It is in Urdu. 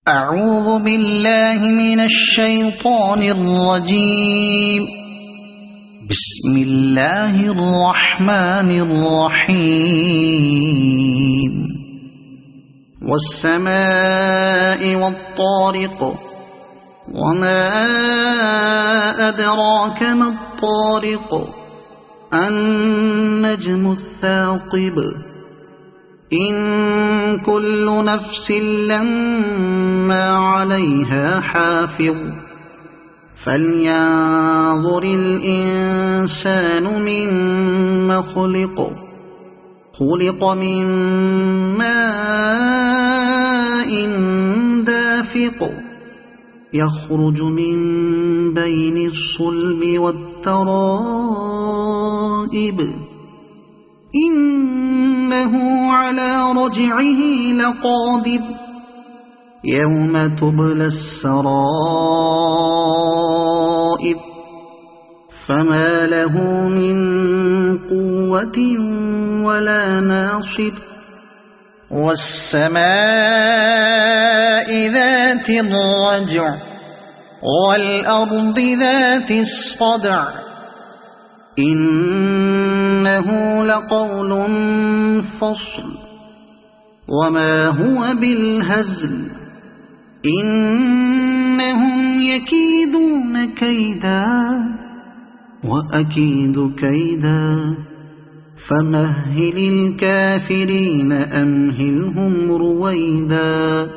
أعوذ بالله من الشيطان الرجيم. بسم الله الرحمن الرحيم. والسماء والطارق وما أدراك ما الطارق النجم الثاقب إن كل نفس لما عليها حافظ فلينظر الإنسان مما خلق من ماء دافق يخرج من بين الصلب والترائب إنه على رجعه لقادر يوم تبلى السرائر فما له من قوة ولا ناصر. والسماء ذات الرجع والأرض ذات الصدع إنه لقول فصل وما هو بالهزل إنهم يكيدون كيدا وأكيد كيدا فمهل الكافرين أمهلهم رويدا.